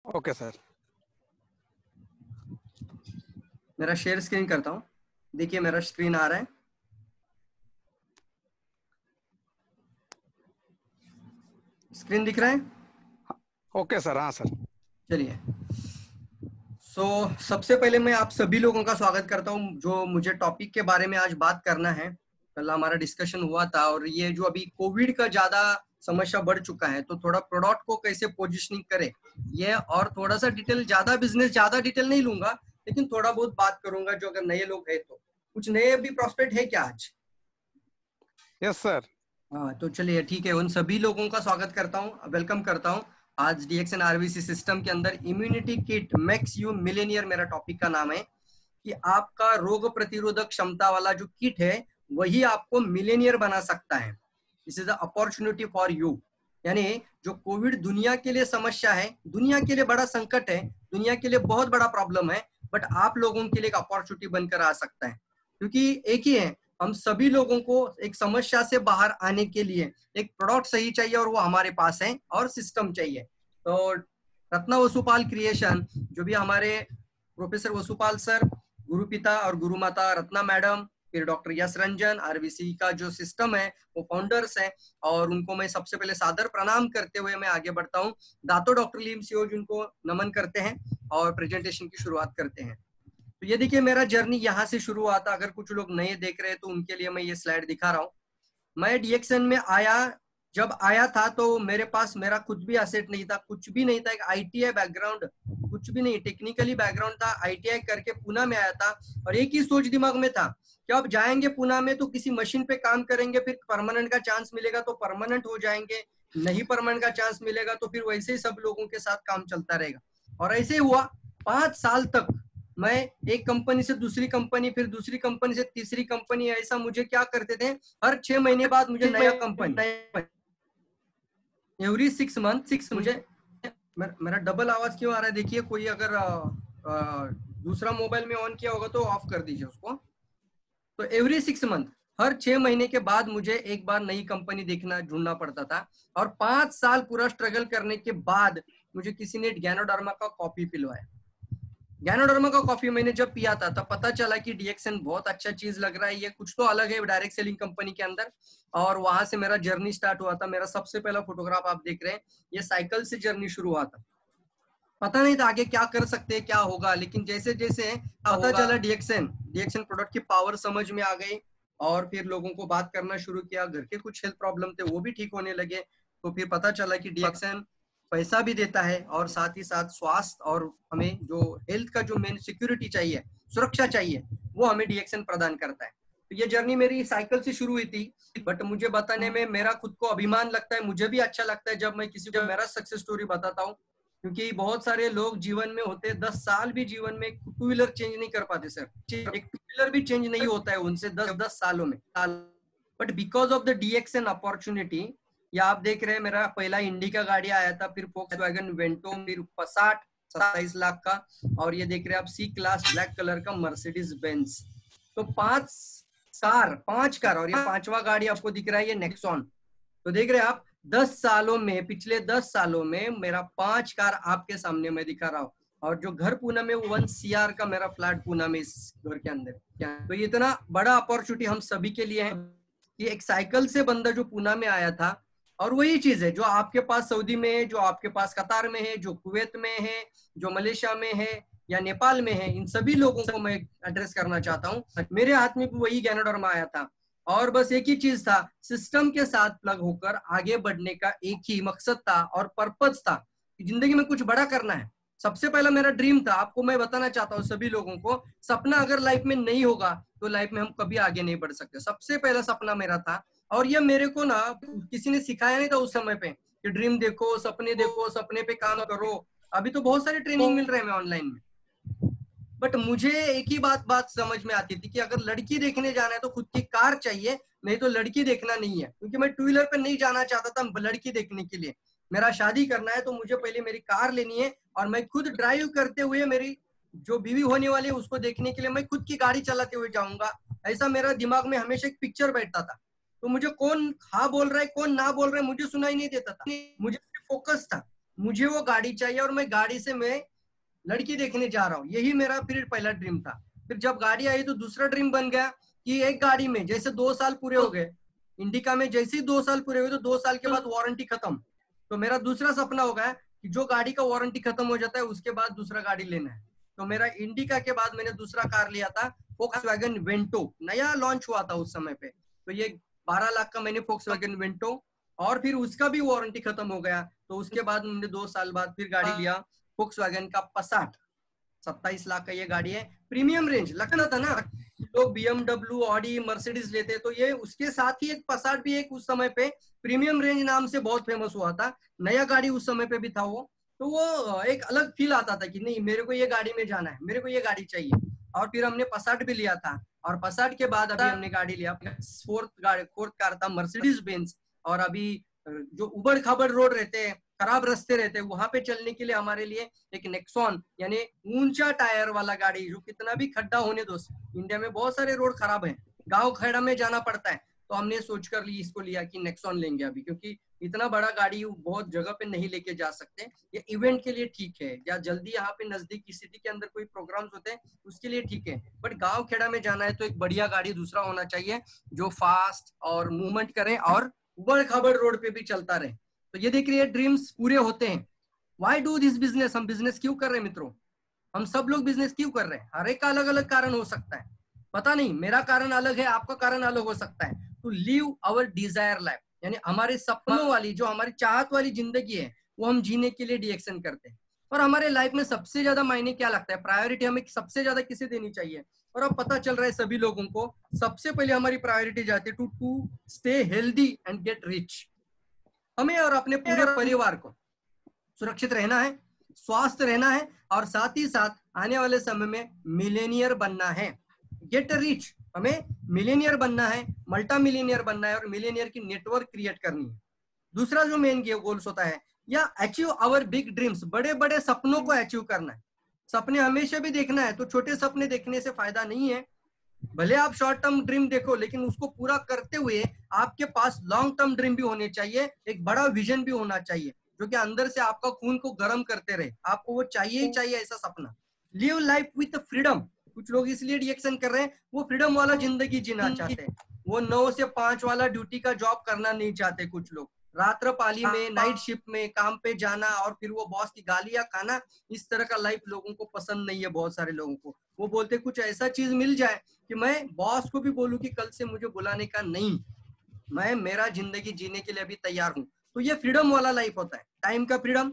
Okay sir. मेरा share screen करता हूँ। देखिए मेरा स्क्रीन आ रहा है। स्क्रीन दिख रहा है? Okay sir. हाँ सर। चलिए। सबसे पहले मैं आप सभी लोगों का स्वागत करता हूँ जो मुझे टॉपिक के बारे में आज बात करना है। कल हमारा डिस्कशन हुआ था और ये जो अभी कोविड का ज्यादा समस्या बढ़ चुका है तो थोड़ा प्रोडक्ट को कैसे पोजिशनिंग करे ये और थोड़ा सा डिटेल, ज्यादा डिटेल नहीं लूंगा लेकिन थोड़ा बहुत बात करूंगा जो अगर नए लोग हैं तो कुछ नए भी प्रोस्पेक्ट है क्या आज? Yes sir. हाँ तो चलिए ठीक है, उन सभी लोगों का स्वागत करता हूँ, वेलकम करता हूँ। आज डीएक्सन आरबीसी सिस्टम के अंदर immunity kit makes you Millionaire मेरा टॉपिक का नाम है कि आपका रोग प्रतिरोधक क्षमता वाला जो किट है वही आपको मिलेनियर बना सकता है। This is a opportunity for you. यानी जो कोविड दुनिया के लिए समस्या है, दुनिया के लिए बड़ा संकट है, दुनिया के लिए बहुत बड़ा प्रॉब्लम है, बट आप लोगों के लिए एक अपॉर्चुनिटी बनकर आ सकता है क्योंकि एक ही है, हम सभी लोगों को एक समस्या से बाहर आने के लिए एक प्रोडक्ट सही चाहिए और वो हमारे पास है और सिस्टम चाहिए। तो रत्ना वसुपाल क्रिएशन जो भी हमारे प्रोफेसर वसुपाल सर, गुरु पिता और गुरु माता रत्ना मैडम, फिर डॉक्टर यश रंजन, आरबीसी का जो सिस्टम है वो फाउंडर्स हैं और उनको मैं सबसे पहले सादर प्रणाम करते हुए मैं आगे बढ़ता हूँ। दातो डॉक्टर लीम सियो जिनको नमन करते हैं और प्रेजेंटेशन की शुरुआत करते हैं। तो ये देखिए मेरा जर्नी यहाँ से शुरू हुआ था। अगर कुछ लोग नए देख रहे हैं तो उनके लिए मैं ये स्लाइड दिखा रहा हूँ। मैं डीएक्सन में आया, जब आया था तो मेरे पास मेरा खुद भी एसेट नहीं था, कुछ भी नहीं था। एक आईटीआई बैकग्राउंड, कुछ भी नहीं, टेक्निकली बैकग्राउंड था। आईटीआई करके पुणे में आया था और एक ही सोच दिमाग में था कि अब जाएंगे पुणे में तो किसी मशीन पे काम करेंगे, फिर परमानेंट का चांस मिलेगा तो परमानेंट हो जाएंगे, नहीं परमानेंट का चांस मिलेगा तो फिर वैसे ही सब लोगों के साथ काम चलता रहेगा। और ऐसे ही हुआ। 5 साल तक मैं एक कंपनी से दूसरी कंपनी, फिर दूसरी कंपनी से तीसरी कंपनी, ऐसा मुझे क्या करते थे, हर 6 महीने बाद मुझे नया कंपनी, एवरी 6 मंथ मुझे। मेरा डबल आवाज क्यों आ रहा है? देखिए कोई अगर दूसरा मोबाइल में ऑन किया होगा तो ऑफ कर दीजिए उसको। तो एवरी 6 मंथ, हर 6 महीने के बाद मुझे एक बार नई कंपनी देखना ढूंढना पड़ता था। और 5 साल पूरा स्ट्रगल करने के बाद मुझे किसी ने गैनोडर्मा का कॉपी पिलवाया। गैनोडर्मा का कॉफी मैंने जब पिया था तब पता चला कि डीएक्सन बहुत अच्छा चीज लग रहा है, ये कुछ तो अलग है डायरेक्ट सेलिंग कंपनी के अंदर। और वहां से मेरा जर्नी स्टार्ट हुआ था। मेरा सबसे पहला फोटोग्राफ आप देख रहे हैं, ये साइकिल से जर्नी शुरू हुआ था। पता नहीं था आगे क्या कर सकते हैं, क्या होगा, लेकिन जैसे जैसे पता चला डीएक्सन डीएक्सन प्रोडक्ट की पावर समझ में आ गई और फिर लोगों को बात करना शुरू किया। घर के कुछ हेल्थ प्रॉब्लम थे वो भी ठीक होने लगे। तो फिर पता चला कि डीएक्सन पैसा भी देता है और साथ ही साथ स्वास्थ्य और हमें जो हेल्थ का जो मेन सिक्योरिटी चाहिए, सुरक्षा चाहिए, वो हमें डीएक्सन प्रदान करता है। तो ये जर्नी मेरी साइकिल से शुरू हुई थी, बट मुझे बताने में मेरा खुद को अभिमान लगता है, मुझे भी अच्छा लगता है जब मैं किसी को मेरा सक्सेस स्टोरी बताता हूँ। क्योंकि बहुत सारे लोग जीवन में होते 10 साल भी जीवन में टू व्हीलर चेंज नहीं कर पाते सर, एक टू व्हीलर भी चेंज नहीं होता है उनसे 10-10 सालों में। But because of the DXN opportunity, या आप देख रहे हैं मेरा पहला इंडिका गाड़ी आया था, फिर फोक्सवैगन वेंटो, फिर पसाट 27 लाख का, और ये देख रहे हैं आप सी क्लास ब्लैक कलर का मर्सिडीज बेंज। तो 5 कार और ये 5वां गाड़ी आपको दिख रहा है, ये नेक्सॉन। तो देख रहे हैं आप 10 सालों में, पिछले 10 सालों में मेरा 5 कार आपके सामने मैं दिखा रहा हूँ। और जो घर पुणे में 1 CR का मेरा फ्लैट पुणे में इस घर के अंदर। तो ये इतना बड़ा अपॉर्चुनिटी हम सभी के लिए है कि एक साइकिल से बंदा जो पुणे में आया था, और वही चीज है जो आपके पास सऊदी में है, जो आपके पास कतार में है, जो कुवैत में है, जो मलेशिया में है या नेपाल में है, इन सभी लोगों को मैं एड्रेस करना चाहता हूँ। मेरे हाथ में भी वही गैनोडर्मा आया था और बस एक ही चीज था, सिस्टम के साथ प्लग होकर आगे बढ़ने का एक ही मकसद था और पर्पज था कि जिंदगी में कुछ बड़ा करना है। सबसे पहला मेरा ड्रीम था, आपको मैं बताना चाहता हूँ सभी लोगों को, सपना अगर लाइफ में नहीं होगा तो लाइफ में हम कभी आगे नहीं बढ़ सकते। सबसे पहला सपना मेरा था, और ये मेरे को ना किसी ने सिखाया नहीं था उस समय पे कि ड्रीम देखो, सपने पे काम करो। अभी तो बहुत सारे ट्रेनिंग मिल रहे हैं ऑनलाइन में। बट मुझे एक ही बात समझ में आती थी कि अगर लड़की देखने जाना है तो खुद की कार चाहिए, नहीं तो लड़की देखना नहीं है। क्योंकि मैं टू व्हीलर पे नहीं जाना चाहता था लड़की देखने के लिए। मेरा शादी करना है तो मुझे पहले मेरी कार लेनी है और मैं खुद ड्राइव करते हुए मेरी जो बीवी होने वाली है उसको देखने के लिए मैं खुद की गाड़ी चलाते हुए जाऊंगा। ऐसा मेरा दिमाग में हमेशा एक पिक्चर बैठता था। तो मुझे कौन हाँ बोल रहा है कौन ना बोल रहा है मुझे सुनाई नहीं देता था, मुझे फोकस था। मुझे वो गाड़ी चाहिए और मैं गाड़ी से मैं लड़की देखने जा रहा हूँ, यही मेरा फिर पहला ड्रीम था। फिर जब गाड़ी आई तो दूसरा ड्रीम बन गया कि एक गाड़ी में जैसे 2 साल पूरे हो गए, इंडिका में जैसे ही 2 साल पूरे हुए तो 2 साल के बाद वारंटी खत्म। तो मेरा दूसरा सपना हो गया कि जो गाड़ी का वारंटी खत्म हो जाता है उसके बाद दूसरा गाड़ी लेना है। तो मेरा इंडिका के बाद मैंने दूसरा कार लिया था फोक्सवैगन वेंटो, नया लॉन्च हुआ था उस समय पे। तो ये 12 लाख का मैंने फोक्सवैगन वेंटो, और फिर उसका भी वारंटी खत्म हो गया। तो उसके बाद मैंने 2 साल बाद फिर गाड़ी लिया फोक्सवैगन का पसाट, 27 लाख का ये गाड़ी है। प्रीमियम रेंज लगता था ना, लोग BMW ऑडी मर्सिडीज लेते, तो ये उसके साथ ही एक पसाट भी एक उस समय पे प्रीमियम रेंज नाम से बहुत फेमस हुआ था, नया गाड़ी उस समय पे भी था वो। तो वो एक अलग फील आता था कि नहीं मेरे को ये गाड़ी में जाना है, मेरे को ये गाड़ी चाहिए। और फिर हमने पसाट भी लिया था, और पसाट के बाद अभी हमने गाड़ी लिया फोर्थ कार था मर्सिडीज बेंज। और अभी जो उबड़ खाबड़ रोड रहते हैं, खराब रास्ते रहते हैं, वहां पे चलने के लिए हमारे लिए एक नेक्सॉन यानी ऊंचा टायर वाला गाड़ी, जो कितना भी खड्डा होने दो, इंडिया में बहुत सारे रोड खराब हैं, गांव खेड़ा में जाना पड़ता है, तो हमने सोच कर इसको लिया कि नेक्सॉन लेंगे अभी, क्योंकि इतना बड़ा गाड़ी बहुत जगह पे नहीं लेके जा सकते। ये इवेंट के लिए ठीक है, या जल्दी यहाँ पे नजदीक की सिटी के अंदर कोई प्रोग्राम्स होते हैं उसके लिए ठीक है, बट गांव खेड़ा में जाना है तो एक बढ़िया गाड़ी दूसरा होना चाहिए जो फास्ट और मूवमेंट करे और उबड़ खाबड़ रोड पे भी चलता रहे। तो ये देखिए ड्रीम्स पूरे होते हैं। वाई डू दिस बिजनेस, हम बिजनेस क्यों कर रहे हैं मित्रों? हम सब लोग बिजनेस क्यों कर रहे हैं? हर एक का अलग अलग कारण हो सकता है, पता नहीं, मेरा कारण अलग है, आपका कारण अलग हो सकता है। To live our desire life, यानी हमारे सपनों वाली, जो हमारी चाहत वाली जिंदगी है, वो हम जीने के लिए डीएक्शन करते हैं। और हमारे लाइफ में सबसे ज्यादा मायने क्या लगता है, प्रायोरिटी हमें सबसे ज्यादा किसे देनी चाहिए? और अब पता चल रहा है सभी लोगों को, सबसे पहले हमारी प्रायोरिटी जाती है to stay healthy and get rich. हमें और अपने पूरे परिवार को सुरक्षित रहना है, स्वस्थ रहना है, और साथ ही साथ आने वाले समय में मिलेनियर बनना है। गेट रिच, हमें मिलेनियर बनना है, मल्टा मिलेनियर बनना है, और मिलेनियर की नेटवर्क क्रिएट करनी है। दूसरा जो मेन गोल्स होता है, या अचीव आवर बिग ड्रीम्स, बड़े बड़े सपनों को अचीव करना है। सपने हमेशा भी देखना है, तो छोटे सपने देखने से फायदा नहीं है। भले आप शॉर्ट टर्म ड्रीम देखो, लेकिन उसको पूरा करते हुए आपके पास लॉन्ग टर्म ड्रीम भी होने चाहिए, एक बड़ा विजन भी होना चाहिए, जो कि अंदर से आपका खून को गर्म करते रहे। आपको वो चाहिए ही चाहिए ऐसा सपना। लिव लाइफ विथ फ्रीडम, कुछ लोग इसलिए रिएक्शन कर रहे हैं, वो फ्रीडम वाला जिंदगी जीना चाहते हैं, वो 9 से 5 वाला ड्यूटी का जॉब करना नहीं चाहते। कुछ लोग रात्र पाली में, नाइट शिफ्ट में काम पे जाना, और फिर वो बॉस की गालियां खाना, इस तरह का लाइफ लोगों को पसंद नहीं है। बहुत सारे लोगों को वो बोलते कुछ ऐसा चीज मिल जाए कि मैं बॉस को भी बोलूं कि कल से मुझे बुलाने का नहीं, मैं मेरा जिंदगी जीने के लिए अभी तैयार हूं। तो ये फ्रीडम वाला लाइफ होता है, टाइम का फ्रीडम,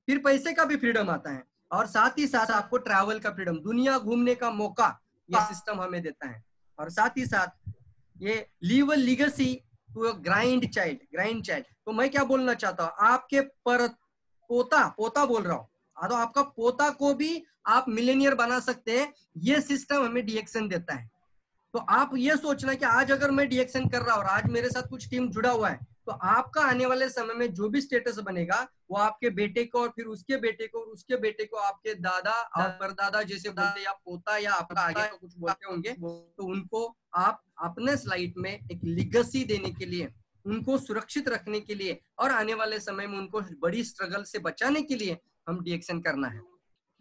फिर पैसे का भी फ्रीडम आता है, और साथ ही साथ आपको ट्रैवल का फ्रीडम, दुनिया घूमने का मौका ये सिस्टम हमें देता है। और साथ ही साथ ये leave a legacy to a grand child. तो मैं क्या बोलना चाहता हूँ, आपके पोता बोल रहा हूँ, तो आपका पोता को भी आप मिलेनियर बना सकते हैं, ये सिस्टम हमें डीएक्शन देता है। तो आप ये सोचना कि आज अगर मैं डीएक्शन कर रहा हूँ और आज मेरे साथ कुछ टीम जुड़ा हुआ है, तो आपका आने वाले समय में जो भी स्टेटस बनेगा वो आपके बेटे को, और फिर उसके बेटे को, और उसके बेटे को, आपके दादा और परदादा जैसे बोलते, या पोता, या आपका आगे का कुछ बोलते होंगे, तो उनको आप अपने स्लाइड में एक लिगेसी देने के लिए, उनको सुरक्षित रखने के लिए, और आने वाले समय में उनको बड़ी स्ट्रगल से बचाने के लिए हम डीएक्शन करना है।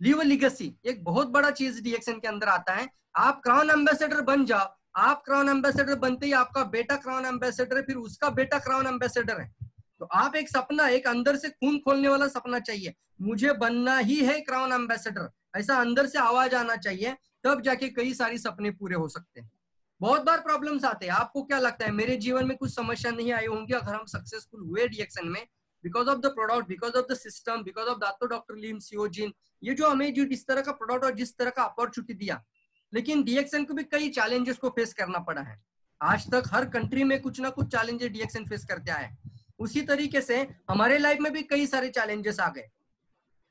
लीव अ लीगेसी एक बहुत बड़ा चीज डीएक्शन के अंदर आता है। आप क्राउन एम्बेसडर बन जाओ, आप क्राउन एम्बेसडर बनते ही आपका बेटा क्राउन एम्बेसडर है, फिर उसका बेटा क्राउन एम्बेसडर है। तो आप एक सपना, एक अंदर से खून खोलने वाला सपना चाहिए, मुझे बनना ही है क्राउन एम्बेसडर, ऐसा अंदर से आवाज आना चाहिए, तब जाके कई सारी सपने पूरे हो सकते हैं। बहुत बार प्रॉब्लम्स आते हैं, आपको क्या लगता है मेरे जीवन में कुछ समस्या नहीं आई होंगी अगर हम सक्सेसफुल हुए डीएक्शन में? Because of the product, because of the system, because of doctor लीम सियोजिन, ये जो हमें जो जिस तरह का प्रोडक्ट और जिस तरह का अपॉर्चुनिटी दिया, लेकिन डीएक्शन को भी कई चैलेंजेस को फेस करना पड़ा है। आज तक हर कंट्री में कुछ ना कुछ चैलेंजेस डीएक्शन फेस करते आए, उसी तरीके से हमारे लाइफ में भी कई सारे चैलेंजेस आ गए।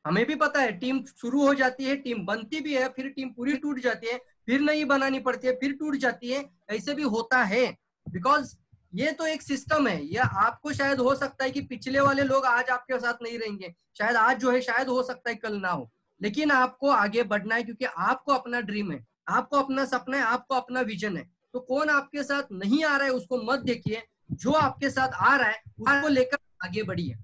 हमें भी पता है, टीम शुरू हो जाती है, टीम बनती भी है, फिर टीम पूरी टूट जाती है, फिर नई बनानी पड़ती है, फिर टूट जाती है, ऐसे भी होता है। बिकॉज ये तो एक सिस्टम है। या आपको शायद हो सकता है कि पिछले वाले लोग आज आपके साथ नहीं रहेंगे, शायद आज जो है शायद हो सकता है कल ना हो, लेकिन आपको आगे बढ़ना है, क्योंकि आपको अपना ड्रीम है, आपको अपना सपना है, आपको अपना विजन है। तो कौन आपके साथ नहीं आ रहा है उसको मत देखिए, जो आपके साथ आ रहा है उसको लेकर आगे बढ़िए।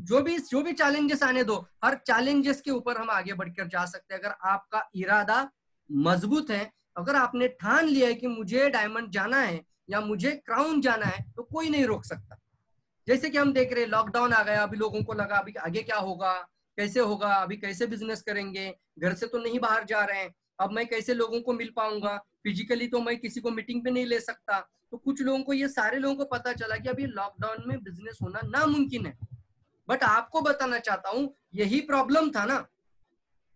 जो भी चैलेंजेस आने दो, हर चैलेंजेस के ऊपर हम आगे बढ़कर जा सकते हैं अगर आपका इरादा मजबूत है। अगर आपने ठान लिया है कि मुझे डायमंड जाना है या मुझे क्राउन जाना है, तो कोई नहीं रोक सकता। जैसे कि हम देख रहे हैं लॉकडाउन आ गया, अभी लोगों को लगा अभी आगे क्या होगा, कैसे होगा, अभी कैसे बिजनेस करेंगे, घर से तो नहीं बाहर जा रहे हैं, अब मैं कैसे लोगों को मिल पाऊंगा, फिजिकली तो मैं किसी को मीटिंग पे नहीं ले सकता। तो कुछ लोगों को, ये सारे लोगों को पता चला कि अभी लॉकडाउन में बिजनेस होना नामुमकिन है। बट आपको बताना चाहता हूं यही प्रॉब्लम था ना।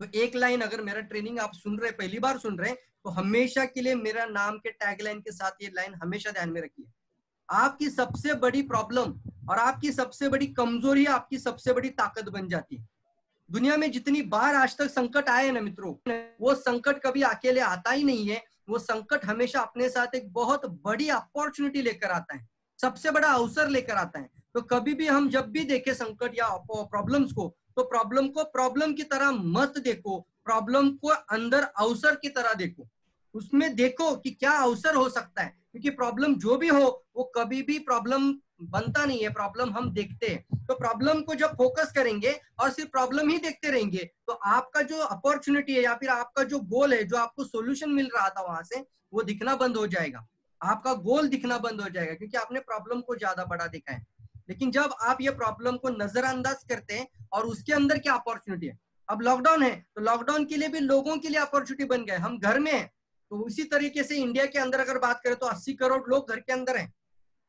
तो एक लाइन, अगर मेरा ट्रेनिंग आप सुन रहे, पहली बार सुन रहे हैं, तो हमेशा के लिए मेरा नाम के टैगलाइन के साथ ये लाइन हमेशा ध्यान में रखिए। आपकी सबसे बड़ी प्रॉब्लम और आपकी सबसे बड़ी कमजोरी आपकी सबसे बड़ी ताकत बन जाती है। दुनिया में जितनी बार आज तक संकट आए ना मित्रों, वो संकट कभी अकेले आता ही नहीं है। वो संकट हमेशा अपने साथ एक बहुत बड़ी अपॉर्चुनिटी लेकर आता है, सबसे बड़ा अवसर लेकर आता है। तो कभी भी हम जब भी देखें संकट या प्रॉब्लम्स को, तो प्रॉब्लम को प्रॉब्लम की तरह मत देखो, प्रॉब्लम को अंदर अवसर की तरह देखो। उसमें देखो कि क्या अवसर हो सकता है, क्योंकि प्रॉब्लम जो भी हो वो कभी भी प्रॉब्लम बनता नहीं है, प्रॉब्लम हम देखते हैं। तो प्रॉब्लम को जब फोकस करेंगे और सिर्फ प्रॉब्लम ही देखते रहेंगे, तो आपका जो अपॉर्चुनिटी है या फिर आपका जो गोल है, जो आपको सोल्यूशन मिल रहा था वहां से, वो दिखना बंद हो जाएगा। आपका गोल दिखना बंद हो जाएगा, क्योंकि आपने प्रॉब्लम को ज्यादा बड़ा देखा है। लेकिन जब आप ये प्रॉब्लम को नजरअंदाज करते हैं और उसके अंदर क्या अपॉर्चुनिटी है, अब लॉकडाउन है तो लॉकडाउन के लिए भी लोगों के लिए अपॉर्चुनिटी बन गए, हम घर में हैं। तो उसी तरीके से इंडिया के अंदर अगर बात करें तो 80 करोड़ लोग घर के अंदर हैं।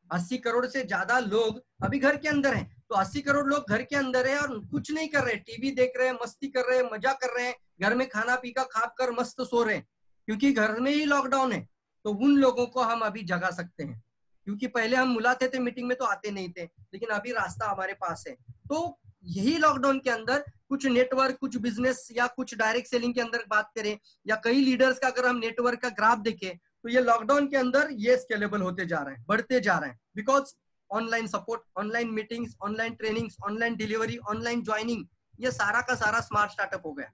80 करोड़ से ज्यादा लोग अभी घर के अंदर हैं। तो 80 करोड़ लोग घर के अंदर है और कुछ नहीं कर रहे, टीवी देख रहे हैं, मस्ती कर रहे हैं, मजा कर रहे हैं, घर में खाना पी का खा कर मस्त सो रहे हैं, क्योंकि घर में ही लॉकडाउन है। तो उन लोगों को हम अभी जगा सकते हैं, क्योंकि पहले हम बुलाते थे मीटिंग में तो आते नहीं थे, लेकिन अभी रास्ता हमारे पास है। तो यही लॉकडाउन के अंदर कुछ नेटवर्क, कुछ बिजनेस या कुछ डायरेक्ट सेलिंग के अंदर बात करें, या कई लीडर्स का अगर हम नेटवर्क का ग्राफ देखें, तो ये लॉकडाउन के अंदर ये स्केलेबल होते जा रहे हैं, बढ़ते जा रहे हैं। Because online support, online meetings, online trainings, online delivery, online joining, ये सारा का सारा स्मार्ट स्टार्टअप हो गया।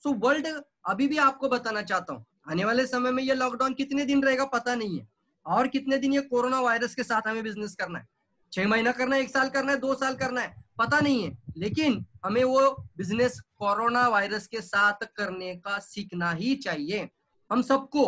सो वर्ल्ड, अभी भी आपको बताना चाहता हूँ, आने वाले समय में ये लॉकडाउन कितने दिन रहेगा पता नहीं है, और कितने दिन ये कोरोना वायरस के साथ हमें बिजनेस करना है, 6 महीना करना है, 1 साल करना है, 2 साल करना है, पता नहीं है। लेकिन हमें वो बिजनेस कोरोना वायरस के साथ करने का सीखना ही चाहिए। हम सबको,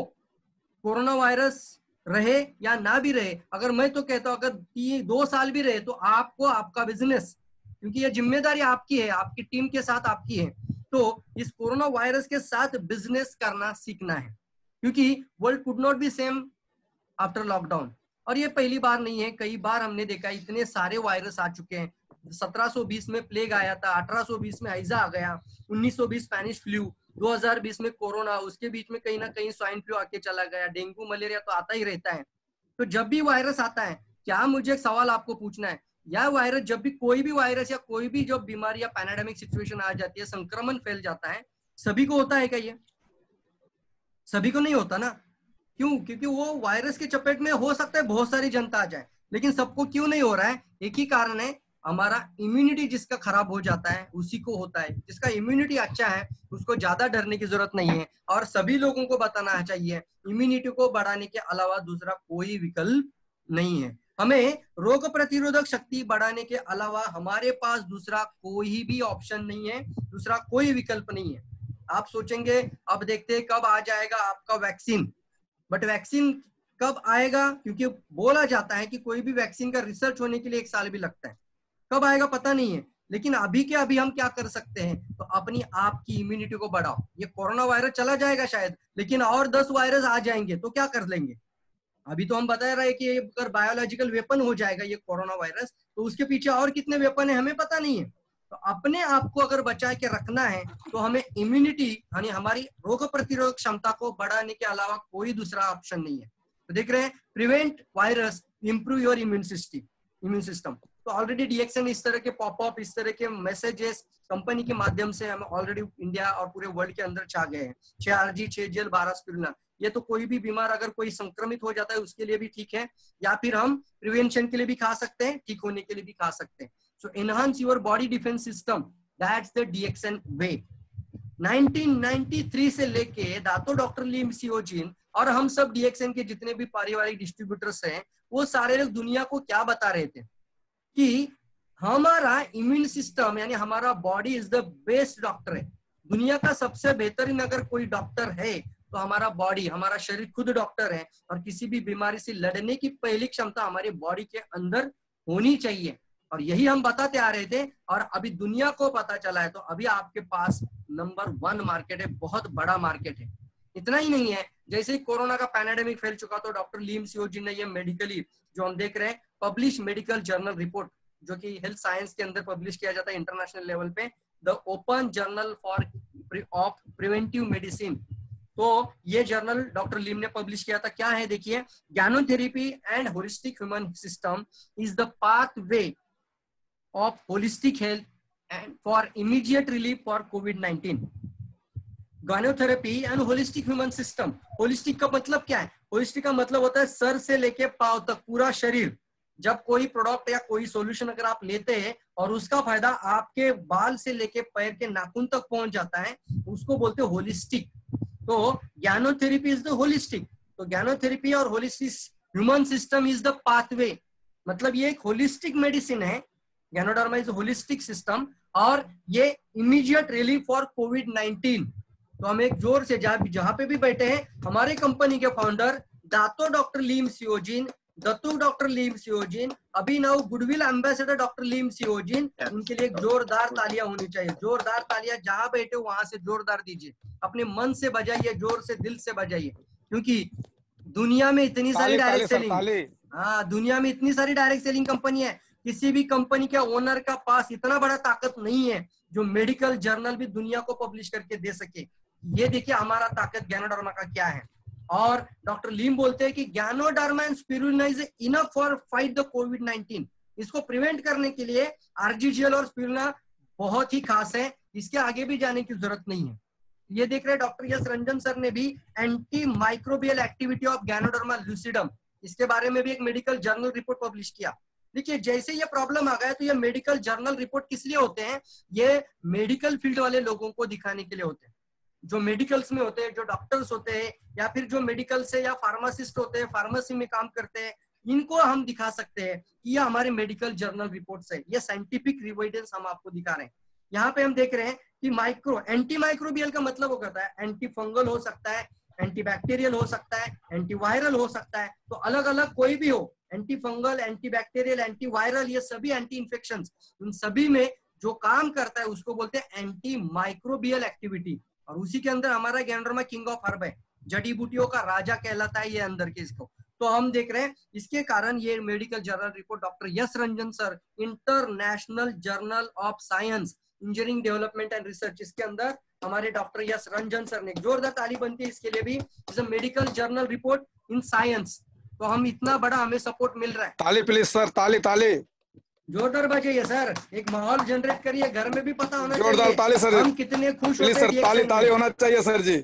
कोरोना वायरस रहे या ना भी रहे, अगर मैं तो कहता हूं अगर 2 साल भी रहे, तो आपको आपका बिजनेस, क्योंकि ये जिम्मेदारी आपकी है, आपकी टीम के साथ आपकी है, तो इस कोरोना वायरस के साथ बिजनेस करना सीखना है, क्योंकि world could not be same after lockdown. और ये पहली बार नहीं है, कई बार हमने देखा, इतने सारे वायरस आ चुके हैं। 1720 में प्लेग आया था, 1820 में हैजा आ गया, 1920 स्पेनिश फ्लू, 2020 में कोरोना, उसके बीच में कहीं ना कहीं स्वाइन फ्लू आके चला गया, डेंगू मलेरिया तो आता ही रहता है। तो जब भी वायरस आता है, क्या मुझे एक सवाल आपको पूछना है, या वायरस, जब भी कोई भी वायरस या कोई भी जो बीमारी या पैनाडेमिक सिचुएशन आ जाती है, संक्रमण फैल जाता है, सभी को होता है क्या? ये सभी को नहीं होता ना। क्यों? क्योंकि वो वायरस के चपेट में हो सकता है बहुत सारी जनता आ जाए, लेकिन सबको क्यों नहीं हो रहा है? एक ही कारण है, हमारा इम्यूनिटी जिसका खराब हो जाता है उसी को होता है। जिसका इम्यूनिटी अच्छा है उसको ज्यादा डरने की जरूरत नहीं है। और सभी लोगों को बताना चाहिए, इम्यूनिटी को बढ़ाने के अलावा दूसरा कोई विकल्प नहीं है। हमें रोग प्रतिरोधक शक्ति बढ़ाने के अलावा हमारे पास दूसरा कोई भी ऑप्शन नहीं है, दूसरा कोई विकल्प नहीं है। आप सोचेंगे अब देखते हैं कब आ जाएगा आपका वैक्सीन, बट वैक्सीन कब आएगा? क्योंकि बोला जाता है कि कोई भी वैक्सीन का रिसर्च होने के लिए 1 साल भी लगता है, कब आएगा पता नहीं है। लेकिन अभी के अभी हम क्या कर सकते हैं? तो अपनी आपकी इम्यूनिटी को बढ़ाओ। ये कोरोना वायरस चला जाएगा शायद, लेकिन और 10 वायरस आ जाएंगे तो क्या कर लेंगे? अभी तो हम बता रहे हैं कि अगर बायोलॉजिकल वेपन हो जाएगा ये कोरोना वायरस, तो उसके पीछे और कितने वेपन है हमें पता नहीं है। तो अपने आप को अगर बचा के रखना है तो हमें इम्यूनिटी यानी हमारी रोग प्रतिरोधक क्षमता को बढ़ाने के अलावा कोई दूसरा ऑप्शन नहीं है। तो देख रहे हैं, prevent virus, improve your immune system. तो ऑलरेडी डीएक्सएन इस तरह के पॉपअप, इस तरह के मैसेजेस कंपनी के माध्यम से हम ऑलरेडी इंडिया और पूरे वर्ल्ड के अंदर छा गए हैं। 6RG, 6 जेल, 12 स्पिरुलिना, ये तो कोई भी बीमार अगर कोई संक्रमित हो जाता है उसके लिए भी ठीक है, या फिर हम प्रिवेंशन के लिए भी खा सकते हैं, ठीक होने के लिए भी खा सकते हैं। So enhance your body defence system, that's the DXN way. 1993 से लेके दातो डॉक्टर लीम सियोजिन और हम सब डीएक्सएन के जितने भी पारिवारिक डिस्ट्रीब्यूटर्स हैं, वो सारे लोग दुनिया को क्या बता रहे थे कि हमारा इम्यून सिस्टम यानी हमारा body is the best doctor है। दुनिया का सबसे बेहतरीन अगर कोई डॉक्टर है तो हमारा बॉडी, हमारा शरीर खुद डॉक्टर है। और किसी भी बीमारी से लड़ने की पहली क्षमता हमारी बॉडी के अंदर होनी चाहिए। और यही हम बताते आ रहे थे और अभी दुनिया को पता चला है। तो अभी आपके पास नंबर 1 मार्केट है, बहुत बड़ा मार्केट है। इतना ही नहीं है, जैसे ही कोरोना का पैंडेमिक फैल चुका तो डॉक्टर लीम सियोजी ने ये मेडिकली जो हम देख रहे हैं पब्लिश मेडिकल जर्नल रिपोर्ट जो कि हेल्थ साइंस के अंदर पब्लिश किया जाता है इंटरनेशनल लेवल पे, the open journal for of preventive medicine. तो ये जर्नल डॉक्टर लीम ने पब्लिश किया था। क्या है देखिए, ganotherapy and holistic human system is the pathway of holistic health and for immediate relief for कोविड-19। Ganotherapy and holistic human system. Holistic का मतलब क्या है? होलिस्टिक का मतलब होता है सर से लेके पांव तक पूरा शरीर। जब कोई प्रोडक्ट या कोई सॉल्यूशन अगर आप लेते हैं और उसका फायदा आपके बाल से लेके पैर के नाखून तक पहुंच जाता है, उसको बोलते हैं होलिस्टिक। तो ज्ञानोथेरेपी इज द होलिस्टिक। तो ज्ञानोथेरेपी और holistic human system is the pathway, मतलब ये एक होलिस्टिक मेडिसिन है। ज्ञानोडर्मा इज होलिस्टिक सिस्टम और ये इमीडिएट रिलीफ फॉर कोविड-19। तो हम एक जोर से जहां पे भी बैठे हैं, हमारे कंपनी के फाउंडर दातो डॉक्टर लीम सियोजिन, दत्तू डॉक्टर लीम सियोजिन, अभिनव गुडविल एम्बेसडर डॉक्टर लीम सियोजिन, उनके लिए जोरदार तालियां होनी चाहिए। जोरदार तालियां जहां बैठे हो वहां से जोरदार दीजिए, अपने मन से बजाइए, जोर से दिल से बजाइए। क्योंकि दुनिया में इतनी सारी डायरेक्ट सेलिंग, हाँ दुनिया में इतनी सारी डायरेक्ट सेलिंग कंपनी है, किसी भी कंपनी के ओनर का पास इतना बड़ा ताकत नहीं है जो मेडिकल जर्नल भी दुनिया को पब्लिश करके दे सके। ये देखिए हमारा ताकत ज्ञानोडर्मा का क्या है। और डॉक्टर लीम बोलते हैं कि ganoderma and spirulina is enough for fight the कोविड-19। इसको प्रिवेंट करने के लिए आरजीजीएल और स्पिरुलिना बहुत ही खास है, इसके आगे भी जाने की जरूरत नहीं है। ये देख रहे हैं डॉक्टर यस रंजन सर ने भी anti microbial activity of ganoderma lucidum, इसके बारे में भी एक मेडिकल जर्नल रिपोर्ट पब्लिश किया। देखिए जैसे ये प्रॉब्लम आ गया तो ये मेडिकल जर्नल रिपोर्ट किस लिए होते हैं? ये मेडिकल फील्ड वाले लोगों को दिखाने के लिए होते हैं, जो मेडिकल्स में होते हैं, जो डॉक्टर्स होते हैं या फिर जो मेडिकल से या फार्मासिस्ट होते हैं, फार्मेसी में काम करते हैं, इनको हम दिखा सकते हैं कि ये हमारे मेडिकल जर्नल रिपोर्ट्स है, ये साइंटिफिक एविडेंस हम आपको दिखा रहे हैं। यहाँ पे हम देख रहे हैं कि एंटी माइक्रोबियल का मतलब होता है एंटी फंगल हो सकता है, एंटी बैक्टीरियल हो सकता है, एंटी वायरल हो सकता है। तो अलग अलग कोई भी हो, anti fungal, anti bacterial, anti viral, ये सभी एंटी इन्फेक्शन, उन सभी में जो काम करता है उसको बोलते हैं एंटी माइक्रोबियल एक्टिविटी। और उसी के अंदर हमारा ज्ञानोडर्मा किंग ऑफ हर्ब है, जड़ी बूटियों का राजा कहलाता है ये अंदर के इसको। तो हम देख रहे हैं इसके कारण ये medical journal report doctor yes Ranjan sir, international journal of science engineering development and research, इसके अंदर हमारे डॉक्टर यस रंजन सर ने, जोरदार ताली बनती है इसके लिए भी, is a medical journal report in science. तो हम इतना बड़ा हमें सपोर्ट मिल रहा है। ताली प्लीज सर, ताली ताली जोरदार बजाइए सर, एक माहौल जनरेट करिए, घर में भी पता होना जोरदार ताली सर, हम कितने खुश होते हैं। ताली ताली होना चाहिए सर जी।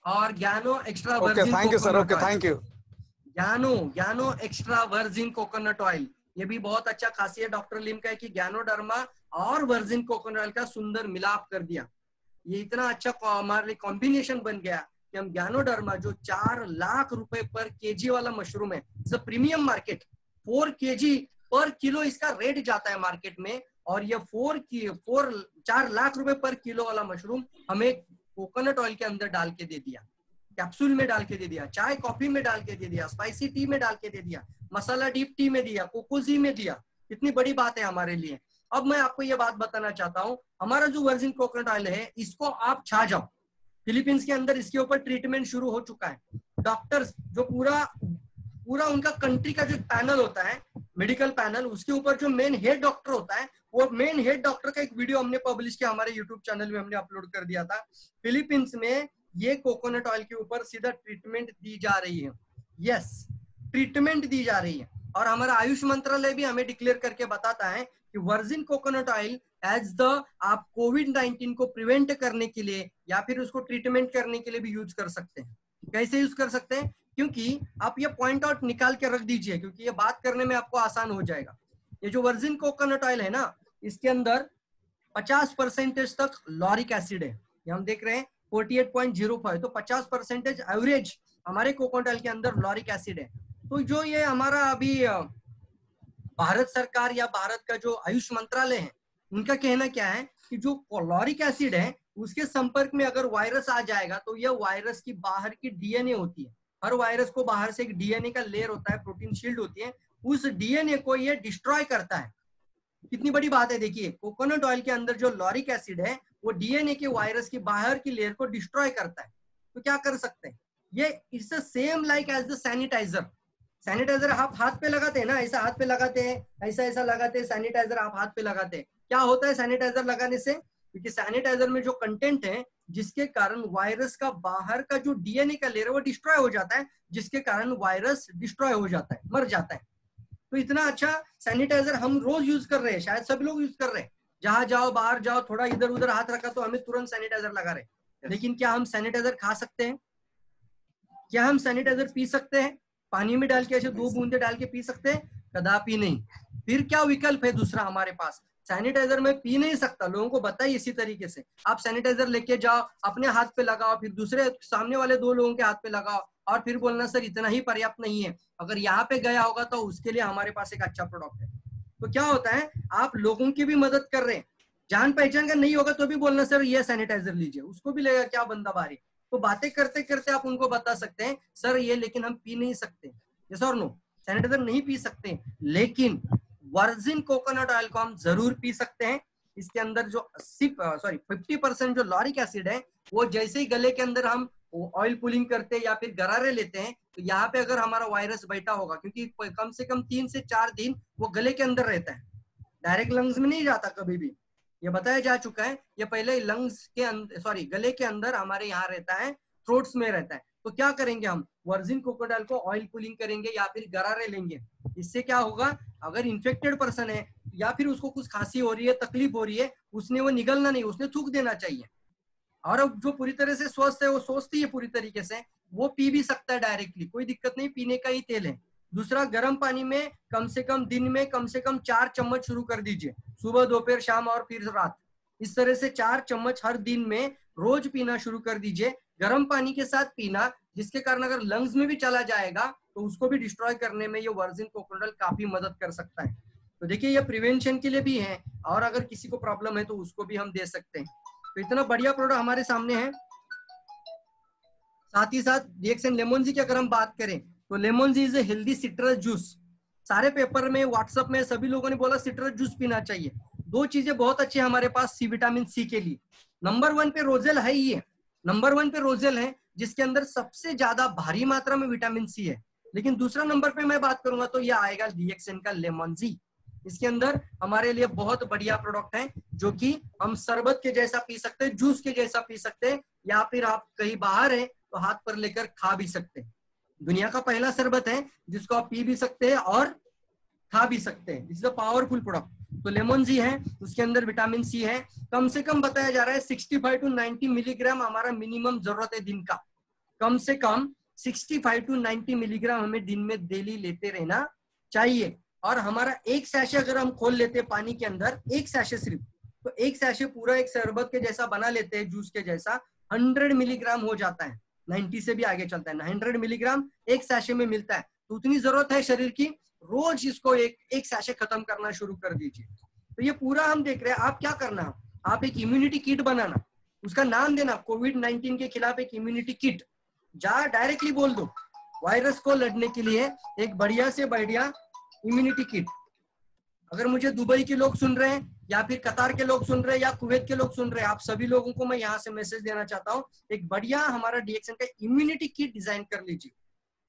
और gano extra virgin, thank you sir, okay thank you. Gano extra virgin coconut oil, ये भी बहुत अच्छा खासियत डॉक्टर लिम का है कि ज्ञानोडर्मा और वर्जिन कोकोनट ऑयल का सुंदर मिलाप कर दिया। ये इतना अच्छा हमारे लिए कॉम्बिनेशन बन गया कि हम ज्ञानोडर्मा जो 4 लाख रुपए पर केजी वाला मशरूम है, प्रीमियम मार्केट, 4 केजी पर किलो इसका रेट जाता है मार्केट में, और ये 4 लाख रुपए पर किलो वाला मशरूम हमें कोकोनट ऑयल के अंदर डाल के दे दिया, कैप्सूल में डाल के दे दिया, चाय कॉफी में डाल के दे दिया, स्पाइसी टी में डाल के दे दिया, मसाला डीप टी में दिया, कोकोजी में दिया। कितनी बड़ी बात है हमारे लिए। अब मैं आपको ये बात बताना चाहता हूँ, हमारा जो वर्जिन कोकोनट ऑयल है इसको आप छा जाओ, फिलीपींस के अंदर इसके ऊपर ट्रीटमेंट शुरू हो चुका है। डॉक्टर्स जो पूरा उनका कंट्री का जो पैनल होता है, मेडिकल पैनल, उसके ऊपर जो मेन हेड डॉक्टर होता है, वो मेन हेड डॉक्टर का एक वीडियो हमने पब्लिश किया, हमारे यूट्यूब चैनल में हमने अपलोड कर दिया था। फिलीपींस में ये कोकोनट ऑयल के ऊपर सीधा ट्रीटमेंट दी जा रही है। यस, ट्रीटमेंट दी जा रही है। और हमारा आयुष मंत्रालय भी हमें डिक्लेयर करके बताता है कि virgin coconut oil as the आप कोविड-19 को प्रिवेंट करने के लिए या फिर उसको ट्रीटमेंट करने के लिए भी यूज कर सकते हैं। कैसे यूज कर सकते हैं? क्योंकि आप ये पॉइंट आउट निकाल के रख दीजिए, क्योंकि ये बात करने में आपको आसान हो जाएगा। ये जो वर्जिन कोकोनट ऑयल है ना, इसके अंदर 50% तक लॉरिक एसिड है, ये हम देख रहे हैं 48.05, तो 50% एवरेज हमारे कोकोनट ऑयल के अंदर लॉरिक एसिड है। तो जो ये हमारा अभी भारत सरकार या भारत का जो आयुष मंत्रालय है, उनका कहना क्या है कि जो क्लोरिक एसिड है उसके संपर्क में अगर वायरस आ जाएगा तो यह वायरस की बाहर की डीएनए होती है, हर वायरस को बाहर से एक डीएनए का लेयर होता है, प्रोटीन शील्ड होती है, उस डीएनए को यह डिस्ट्रॉय करता है। कितनी बड़ी बात है, देखिए कोकोनट ऑयल के अंदर जो लॉरिक एसिड है वो डीएनए के वायरस की बाहर की लेयर को डिस्ट्रॉय करता है। तो क्या कर सकते हैं, ये it's same like as the sanitizer. Sanitizer आप हाथ पे लगाते हैं ना, ऐसा हाथ पे लगाते हैं, ऐसा ऐसा लगाते हैं, सैनिटाइजर आप हाथ पे लगाते हैं। क्या होता है सैनिटाइजर लगाने से, क्योंकि सैनिटाइजर में जो कंटेंट है जिसके कारण वायरस का बाहर का जो डीएनए का लेयर है वो डिस्ट्रॉय हो जाता है, जिसके कारण वायरस डिस्ट्रॉय हो जाता है, मर जाता है। तो इतना अच्छा सैनिटाइजर हम रोज यूज कर रहे हैं, शायद सभी लोग यूज कर रहे हैं, जहां जाओ बाहर जाओ थोड़ा इधर उधर हाथ रखा तो हमें तुरंत सैनिटाइजर लगा रहे हैं। लेकिन क्या हम सैनिटाइजर खा सकते हैं? क्या हम सैनिटाइजर पी सकते हैं? पानी में डाल के ऐसे 2 बूंदे डाल के पी सकते हैं? कदापि नहीं। फिर क्या विकल्प है दूसरा हमारे पास? सैनिटाइजर में पी नहीं सकता, लोगों को बताइए इसी तरीके से। आप सैनिटाइजर लेके जाओ, अपने हाथ पे लगाओ, फिर दूसरे सामने वाले 2 लोगों के हाथ पे लगाओ, और फिर बोलना सर इतना ही पर्याप्त नहीं है। अगर यहाँ पे गया होगा तो उसके लिए हमारे पास एक अच्छा प्रोडक्ट है। तो क्या होता है, आप लोगों की भी मदद कर रहे हैं, जान पहचान का नहीं होगा तो भी बोलना सर ये सैनिटाइजर लीजिए, उसको भी लेगा क्या बंदा बारी। तो बातें करते करते आप उनको बता सकते हैं सर ये लेकिन हम पी नहीं सकते, यस और नो, सैनिटाइजर नहीं पी सकते, लेकिन वर्जिन कोकोनट ऑयल को हम जरूर पी सकते हैं। इसके अंदर जो 50% जो लॉरिक एसिड है वो जैसे ही गले के अंदर हम ऑयल पुलिंग करते हैं या फिर गरारे लेते हैं तो यहाँ पे अगर हमारा वायरस बैठा होगा, क्योंकि कम से कम 3 से 4 दिन वो गले के अंदर रहता है, डायरेक्ट लंग्स में नहीं जाता कभी भी, ये बताया जा चुका है। ये पहले लंग्स के अंदर गले के अंदर हमारे यहाँ रहता है, थ्रोट्स में रहता है। तो क्या करेंगे, हम वर्जिन कोकोनट को ऑयल पुलिंग करेंगे या फिर गरारे लेंगे। इससे क्या होगा, अगर इन्फेक्टेड पर्सन है या फिर उसको कुछ खांसी हो रही है, तकलीफ हो रही है, उसने वो निगलना नहीं, उसने थूक देना चाहिए। और अब जो पूरी तरह से स्वस्थ है वो सोचती है पूरी तरीके से, वो पी भी सकता है डायरेक्टली, कोई दिक्कत नहीं, पीने का ही तेल है। दूसरा, गर्म पानी में कम से कम दिन में कम से कम 4 चम्मच शुरू कर दीजिए, सुबह दोपहर शाम और फिर रात। इस तरह से 4 चम्मच हर दिन में रोज पीना शुरू कर दीजिए, गर्म पानी के साथ पीना, जिसके कारण अगर लंग्स में भी चला जाएगा तो उसको भी डिस्ट्रॉय करने में ये वर्जिन कोकोनट काफी मदद कर सकता है। तो देखिए ये प्रिवेंशन के लिए भी है, और अगर किसी को प्रॉब्लम है तो उसको भी हम दे सकते हैं। तो इतना बढ़िया प्रोडक्ट हमारे सामने है। साथ ही साथ डीएक्सएन लेमन जी की अगर हम बात करें तो lemon juice is a healthy citrus juice. सारे पेपर में, व्हाट्सएप में सभी लोगों ने बोला सिट्रस जूस पीना चाहिए। 2 चीजें बहुत अच्छी है हमारे पास सी विटामिन सी के लिए। नंबर 1 पे रोजेल है ही है, नंबर 1 पे रोजेल है जिसके अंदर सबसे ज्यादा भारी मात्रा में विटामिन सी है। लेकिन दूसरा नंबर पे मैं बात करूंगा तो यह आएगा डीएक्सएन का लेमन जी। इसके अंदर हमारे लिए बहुत बढ़िया प्रोडक्ट है, जो कि हम शरबत के जैसा पी सकते हैं, जूस के जैसा पी सकते हैं, या फिर आप कहीं बाहर हैं तो हाथ पर लेकर खा भी सकते हैं। दुनिया का पहला शरबत है जिसको आप पी भी सकते हैं और खा भी सकते हैं। It's a powerful product. तो लेमन जी है, उसके अंदर विटामिन सी है, कम से कम बताया जा रहा है 65 to 90 मिलीग्राम हमारा मिनिमम जरूरत है दिन का। कम से कम 65 to 90 मिलीग्राम हमें दिन में डेली लेते रहना चाहिए। और हमारा एक सैशे अगर हम खोल लेते हैं पानी के अंदर, एक सैशे सिर्फ, तो एक सैशे पूरा एक शरबत के जैसा बना लेते हैं, जूस के जैसा, 100 मिलीग्राम हो जाता है, 90 से भी आगे चलता है, 100 मिलीग्राम एक सैशे में मिलता है। तो उतनी जरूरत है शरीर की, रोज इसको एक सैशे खत्म करना शुरू कर दीजिए। तो ये पूरा हम देख रहे हैं। आप क्या करना, आप एक इम्यूनिटी किट बनाना, उसका नाम देना कोविड-19 के खिलाफ एक इम्यूनिटी किट। जा डायरेक्टली बोल दो वायरस को लड़ने के लिए एक बढ़िया से बढ़िया इम्यूनिटी किट। अगर मुझे दुबई के लोग सुन रहे हैं या फिर कतार के लोग सुन रहे हैं या कुवैत के लोग सुन रहे हैं, आप सभी लोगों को मैं यहाँ से मैसेज देना चाहता हूँ, एक बढ़िया हमारा डीएक्सएन का इम्यूनिटी किट डिजाइन कर लीजिए।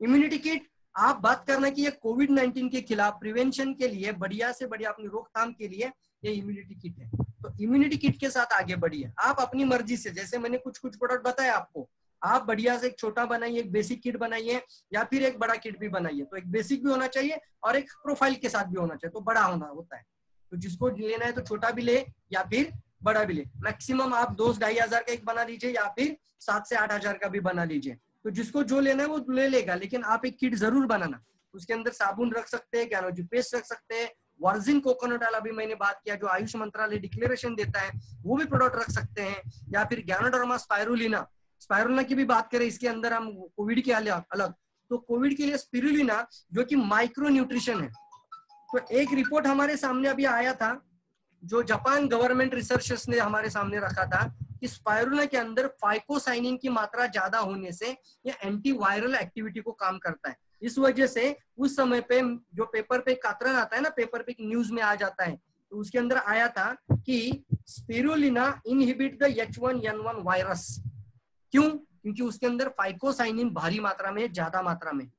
इम्यूनिटी किट आप बात करना कि ये कोविड-19 के खिलाफ प्रिवेंशन के लिए, बढ़िया से बढ़िया अपनी रोकथाम के लिए ये इम्यूनिटी किट है। तो इम्यूनिटी किट के साथ आगे बढ़िए आप अपनी मर्जी से। जैसे मैंने कुछ प्रोडक्ट बताया आपको, आप बढ़िया से एक छोटा बनाइए, एक बेसिक किट बनाइए, या फिर एक बड़ा किट भी बनाइए। तो एक बेसिक भी होना चाहिए और एक प्रोफाइल के साथ भी होना चाहिए, तो बड़ा होता है। तो जिसको लेना है तो छोटा भी ले या फिर बड़ा भी ले। मैक्सिमम आप 2-2.5 हजार का एक बना लीजिए या फिर 7 से 8 हजार का भी बना लीजिए। तो जिसको जो लेना है वो ले लेगा, लेकिन आप एक किट जरूर बनाना। उसके अंदर साबुन रख सकते हैं, ज्ञानोजी पेस्ट रख सकते हैं, वर्जिन कोकोनट ऑयल अभी मैंने बात किया जो आयुष मंत्रालय डिक्लेरेशन देता है, वो भी प्रोडक्ट रख सकते हैं, या फिर ज्ञानोडर्मा स्पाइरुलिना की भी बात करें, इसके अंदर हम कोविड के अलग, तो कोविड के लिए स्पिरुलिना जो कि माइक्रो न्यूट्रिशन है, तो एक रिपोर्ट हमारे सामने अभी आया था, जो जापान गवर्नमेंट रिसर्चर्स ने हमारे सामने रखा था कि स्पाइरुलिना के अंदर फाइकोसाइनिन की मात्रा ज्यादा होने से ये एंटी वायरल एक्टिविटी को काम करता है। इस वजह से उस समय पे जो पेपर पे कतरन आता है ना, पेपर पे न्यूज में आ जाता है, तो उसके अंदर आया था कि spirulina inhibit the H1N1 virus. क्यों? क्योंकि उसके अंदर फाइकोसाइनिन भारी मात्रा में, ज्यादा मात्रा में।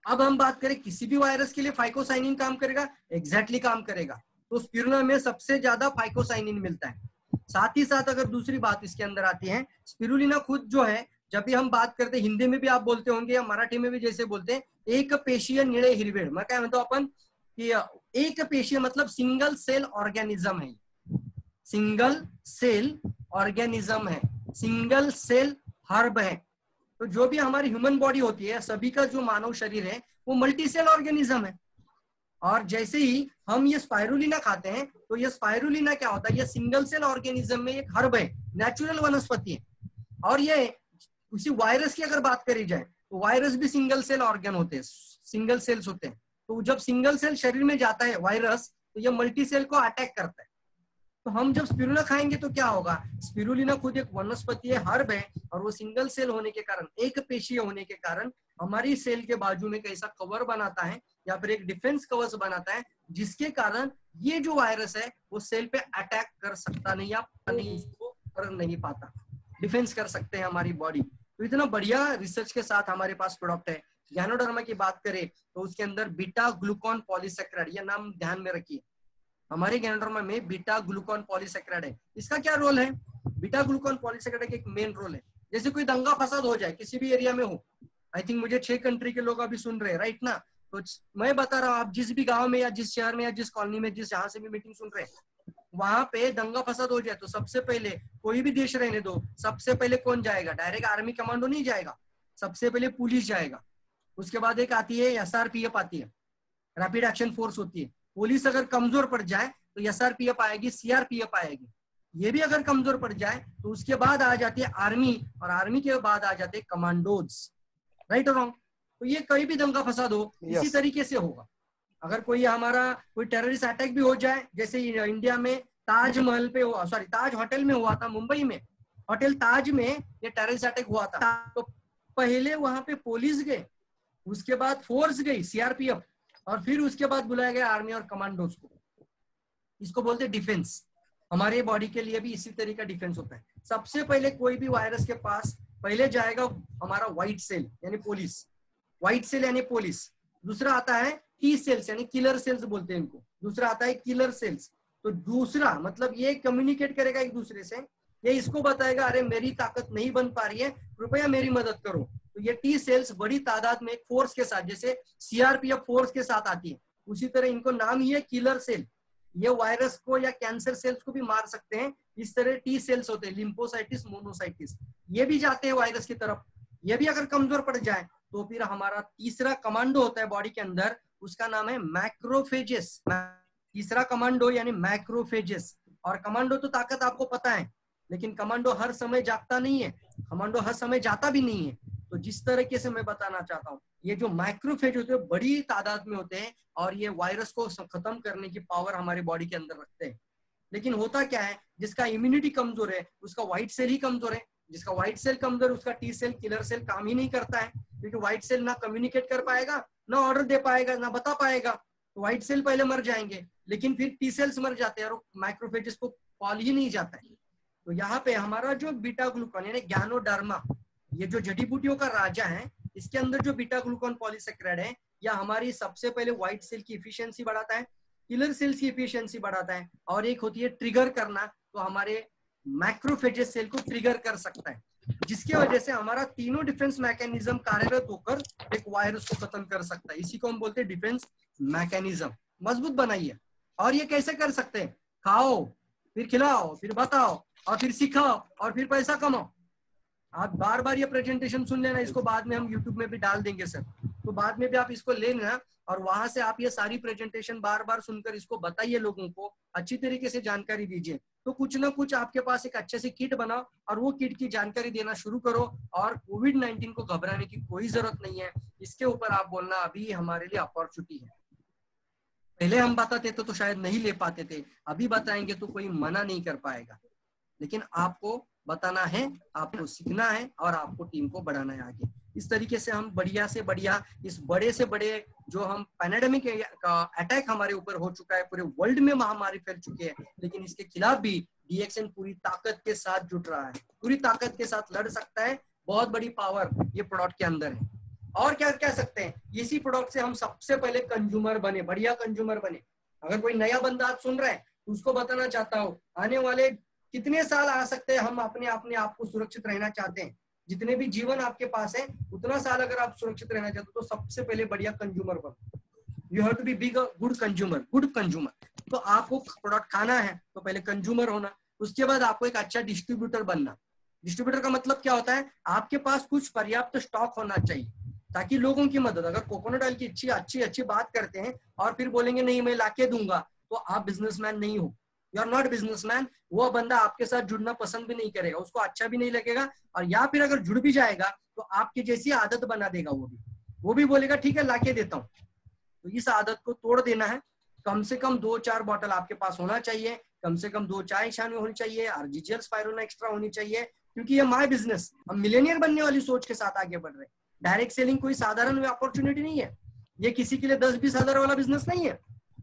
अब हम बात करें किसी भी वायरस के लिए फाइकोसाइनिन काम करेगा, एग्जैक्टली काम करेगा। तो स्पिरुलिना में सबसे ज्यादा फाइकोसाइनिन मिलता है। साथ ही साथ अगर दूसरी बात इसके अंदर आती है, स्पिरुलिना खुद जो है, जब भी हम बात करते हैं, हिंदी में भी आप बोलते होंगे या मराठी में भी जैसे बोलते हैं, एक पेशीय निळे हिरवेड। मैं क्या म्हणतो अपन कि एक पेशीय मतलब सिंगल सेल ऑर्गेनिज्म है, सिंगल सेल ऑर्गेनिज्म है, सिंगल सेल हर्ब है। तो जो भी हमारी ह्यूमन बॉडी होती है, सभी का जो मानव शरीर है वो मल्टी सेल ऑर्गेनिज्म है। और जैसे ही हम ये स्पाइरुलिना खाते हैं, तो ये स्पाइरुलिना क्या होता है, ये सिंगल सेल ऑर्गेनिज्म में एक हर्ब है, नेचुरल वनस्पति है। और ये उसी वायरस की अगर बात करी जाए, तो वायरस भी सिंगल सेल ऑर्गन होते हैं, सिंगल सेल्स होते हैं। तो जब सिंगल सेल शरीर में जाता है वायरस, तो ये मल्टी सेल को अटैक करता है। तो हम जब स्पिरुलिना खाएंगे तो क्या होगा, स्पिरुलिना खुद एक वनस्पति है, हर्ब है, और वो सिंगल सेल होने के कारण, एक पेशीय होने के कारण हमारी सेल के बाजू में कैसा कवर बनाता है, या फिर एक डिफेंस कवच बनाता है, जिसके कारण ये जो वायरस है वो सेल पे अटैक कर सकता नहीं, या नहीं इसको कर नहीं पाता, डिफेंस कर सकते हैं हमारी बॉडी। तो इतना बढ़िया रिसर्च के साथ हमारे पास प्रोडक्ट है। गैनोडर्मा की बात करें तो उसके अंदर बीटा ग्लूकॉन पॉलीसेक्राइड, ये नाम ध्यान में रखिए, हमारे गैनोडर्मा में बीटा ग्लूकॉन पॉलीसेक्राइड है। इसका क्या रोल है? बीटा ग्लूकॉन पॉलीसेक्राइड का एक मेन रोल है, जैसे कोई दंगा फसाद हो जाए किसी भी एरिया में हो, आई थिंक मुझे 6 कंट्री के लोग अभी सुन रहे हैं, राइट ना? तो मैं बता रहा हूँ, आप जिस भी गांव में या जिस शहर में या जिस कॉलोनी में, जिस जहां से भी मीटिंग सुन रहे हैं, वहां पे दंगा फसाद हो जाए तो सबसे पहले, कोई भी देश रहने दो, सबसे पहले कौन जाएगा? डायरेक्ट आर्मी कमांडो नहीं जाएगा, सबसे पहले पुलिस जाएगा। उसके बाद एक आती है SRPF, आती है रैपिड एक्शन फोर्स होती है। पुलिस अगर कमजोर पड़ जाए तो SRPF आएगी, CRPF आएगी। ये भी अगर कमजोर पड़ जाए तो उसके बाद आ जाती है आर्मी, और आर्मी के बाद आ जाते हैं कमांडोज, राइट और रॉन्ग? तो ये कहीं भी दंगा फसाद हो इसी तरीके से होगा। अगर कोई हमारा कोई टेररिस्ट अटैक भी हो जाए, जैसे इंडिया में ताजमहल पे हुआ, सॉरी ताज होटल में हुआ था, मुंबई में होटल ताज में ये टेररिस्ट अटैक हुआ था, तो पहले वहां पे पुलिस गए, उसके बाद फोर्स गई CRPF, और फिर उसके बाद बुलाया गया आर्मी और कमांडोज को। इसको बोलते डिफेंस। हमारे बॉडी के लिए भी इसी तरह का डिफेंस होता है। सबसे पहले कोई भी वायरस के पास पहले जाएगा हमारा व्हाइट सेल यानी पुलिस, व्हाइट सेल यानी पुलिस। दूसरा आता है टी सेल्स यानी किलर सेल्स बोलते हैं इनको, दूसरा आता है किलर सेल्स। तो दूसरा मतलब ये कम्युनिकेट करेगा एक दूसरे से, ये इसको बताएगा अरे मेरी ताकत नहीं बन पा रही है, कृपया मेरी मदद करो। तो ये टी सेल्स बड़ी तादाद में एक फोर्स के साथ, जैसे CRPF फोर्स के साथ आती है, उसी तरह इनको नाम ही है किलर सेल। ये वायरस को या कैंसर सेल्स को भी मार सकते हैं। इस तरह टी सेल्स होते हैं, लिम्फोसाइटिस, मोनोसाइटिस, ये भी जाते हैं वायरस की तरफ। ये भी अगर कमजोर पड़ जाए तो फिर हमारा तीसरा कमांडो होता है बॉडी के अंदर, उसका नाम है मैक्रोफेजेस। तीसरा कमांडो यानी मैक्रोफेजेस। और कमांडो तो ताकत आपको पता है, लेकिन कमांडो हर समय जागता नहीं है, कमांडो हर समय जाता भी नहीं है। तो जिस तरीके से मैं बताना चाहता हूँ, ये जो मैक्रोफेज होते हैं बड़ी तादाद में होते हैं, और ये वायरस को खत्म करने की पावर हमारे बॉडी के अंदर रखते हैं। लेकिन होता क्या है, जिसका इम्यूनिटी कमजोर है उसका व्हाइट सेल ही कमजोर है, जिसका व्हाइट सेल कमजोर उसका टी सेल किलर सेल काम ही नहीं करता है, क्योंकि व्हाइट सेल ना कम्युनिकेट कर पाएगा, ना ऑर्डर दे पाएगा, ना बता पाएगा। तो व्हाइट सेल पहले मर जाएंगे, लेकिन फिर टी सेल्स मर जाते हैं और माइक्रोफेजेस को कॉल ही नहीं जाता है। तो यहाँ पे हमारा जो बीटा ग्लूकॉन यानी गैनोडर्मा, ये जो जड़ी बूटियों का राजा है, इसके अंदर जो बीटा ग्लूकॉन पॉलीसेक्राइड है, या हमारी सबसे पहले व्हाइट सेल की इफिशियंसी बढ़ाता है, किलर सेल्स की इफिशियंसी बढ़ाता है, और एक होती है ट्रिगर करना, तो हमारे मैक्रोफेजेस सेल को ट्रिगर कर सकता है, जिसकी वजह से हमारा तीनों डिफेंस मैकेनिज्म कार्यरत होकर एक वायरस को खत्म कर सकता है। इसी को हम बोलते हैं डिफेंस मैकेनिज्म। मजबूत बनाइए। और ये कैसे कर सकते हैं? खाओ, फिर खिलाओ, फिर बताओ, और फिर सिखाओ, और फिर पैसा कमाओ। आप बार बार ये प्रेजेंटेशन सुन लेना, इसको बाद में हम YouTube में भी डाल देंगे सर, तो बाद में भी आप इसको लेना, और वहां से आप ये सारी प्रेजेंटेशन बार बार सुनकर इसको बताइए, लोगों को अच्छी तरीके से जानकारी दीजिए। तो कुछ ना कुछ आपके पास एक अच्छे से किट बनाओ, और वो किट की जानकारी देना शुरू करो। और कोविड-19 को घबराने की कोई जरूरत नहीं है, इसके ऊपर आप बोलना अभी हमारे लिए अपॉर्चुनिटी है। पहले हम बताते थे तो शायद नहीं ले पाते थे, अभी बताएंगे तो कोई मना नहीं कर पाएगा। लेकिन आपको बताना है, आपको सीखना है और आपको टीम को बढ़ाना है आगे। इस तरीके से हम बढ़िया से बढ़िया इस बड़े से बड़े जो हम पैंडेमिक का अटैक हमारे ऊपर हो चुका है, पूरे वर्ल्ड में महामारी फैल चुकी है, लेकिन इसके खिलाफ भी डीएक्सएन पूरी ताकत के साथ जुट रहा है, पूरी ताकत के साथ लड़ सकता है। बहुत बड़ी पावर ये प्रोडक्ट के अंदर है। और क्या कह सकते हैं, इसी प्रोडक्ट से हम सबसे पहले कंज्यूमर बने, बढ़िया कंज्यूमर बने। अगर कोई नया बंदा आज सुन रहा है तो उसको बताना चाहता हूँ, आने वाले कितने साल आ सकते हैं हम अपने आप को सुरक्षित रहना चाहते हैं, जितने भी जीवन आपके पास है उतना साल अगर आप सुरक्षित रहना चाहते हो तो सबसे पहले बढ़िया कंज्यूमर बनो। You have to be big good consumer, good consumer. तो आपको प्रोडक्ट खाना है तो पहले कंज्यूमर होना, उसके बाद आपको एक अच्छा डिस्ट्रीब्यूटर बनना। डिस्ट्रीब्यूटर का मतलब क्या होता है, आपके पास कुछ पर्याप्त स्टॉक होना चाहिए ताकि लोगों की मदद, अगर कोकोनट ऑयल की अच्छी अच्छी बात करते हैं और फिर बोलेंगे नहीं मैं लाके दूंगा, तो आप बिजनेसमैन नहीं हो, यू आर नॉट बिजनेसमैन। वो बंदा आपके साथ जुड़ना पसंद भी नहीं करेगा, उसको अच्छा भी नहीं लगेगा, और या फिर अगर जुड़ भी जाएगा तो आपकी जैसी आदत बना देगा। वो भी बोलेगा ठीक है लाके देता हूँ। तो इस आदत को तोड़ देना है। कम से कम 2-4 बॉटल आपके पास होना चाहिए, कम से कम 2 चाय छानी होनी चाहिए, आरजीजीएल स्पाइरुलिना एक्स्ट्रा होनी चाहिए, क्योंकि ये माय बिजनेस, हम मिलेनियर बनने वाली सोच के साथ आगे बढ़ रहे हैं। डायरेक्ट सेलिंग कोई साधारण अपॉर्चुनिटी नहीं है, ये किसी के लिए 10-20 हजार वाला बिजनेस नहीं है।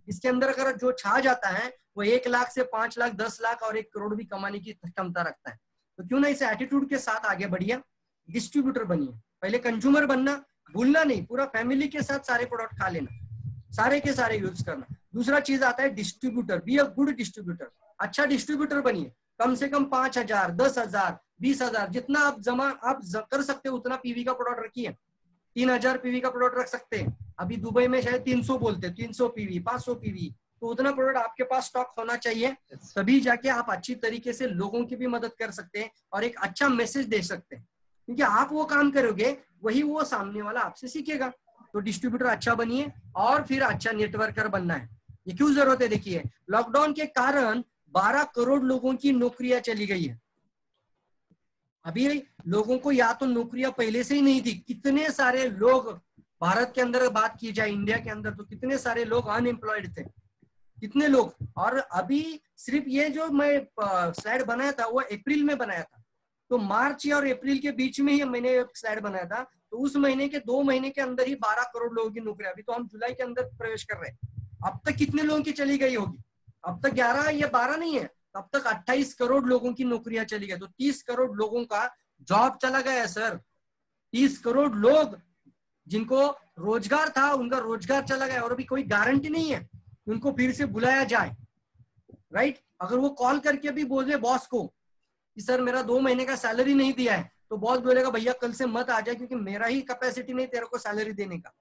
इसके अंदर अगर जो छा जाता है वो 1 लाख से 5 लाख 10 लाख और 1 करोड़ भी कमाने की क्षमता रखता है। तो क्यों ना इस एटीट्यूड के साथ आगे बढ़िए, डिस्ट्रीब्यूटर बनिए। पहले कंज्यूमर बनना भूलना नहीं, पूरा फैमिली के साथ सारे प्रोडक्ट खा लेना, सारे के सारे यूज करना। दूसरा चीज आता है distributor, be a good distributor. अच्छा डिस्ट्रीब्यूटर बनिए, कम से कम 5,000 10,000 20,000 जितना आप कर सकते हो उतना पीवी का प्रोडक्ट रखिए। 3,000 पीवी का प्रोडक्ट रख सकते हैं, अभी दुबई में शायद 300 बोलते हैं, 300 पीवी 500 पीवी, तो उतना प्रोडक्ट आपके पास स्टॉक होना चाहिए। तभी जाके आप अच्छी तरीके से लोगों की भी मदद कर सकते हैं और एक अच्छा मैसेज दे सकते हैं, क्योंकि आप वो काम करोगे वही वो सामने वाला आपसे सीखेगा। तो डिस्ट्रीब्यूटर अच्छा बनिए और फिर अच्छा नेटवर्कर बनना है। ये क्यों जरूरत है, देखिए लॉकडाउन के कारण 12 करोड़ लोगों की नौकरियां चली गई है। अभी लोगों को या तो नौकरियां पहले से ही नहीं थी, कितने सारे लोग भारत के अंदर बात की जाए, इंडिया के अंदर तो कितने सारे लोग अनएम्प्लॉयड थे, कितने लोग। और अभी सिर्फ ये जो मैं स्लाइड बनाया था वो अप्रैल में बनाया था, तो मार्च और अप्रैल के बीच में ही मैंने एक स्लाइड बनाया था, तो उस महीने के 2 महीने के अंदर ही 12 करोड़ लोगों की नौकरी। अभी तो हम जुलाई के अंदर प्रवेश कर रहे हैं, अब तक कितने लोगों की चली गई होगी, अब तक 11 या 12 नहीं है, तब तक 28 करोड़ लोगों की नौकरियां चली गई। तो 30 करोड़ लोगों का जॉब चला गया है सर। 30 करोड़ लोग जिनको रोजगार था उनका रोजगार चला गया, और अभी कोई गारंटी नहीं है उनको फिर से बुलाया जाए, राइट। अगर वो कॉल करके भी बोले बॉस को कि सर मेरा 2 महीने का सैलरी नहीं दिया है, तो बॉस बोलेगा भैया कल से मत आ जाए क्योंकि मेरा ही कैपेसिटी नहीं तेरे को सैलरी देने का।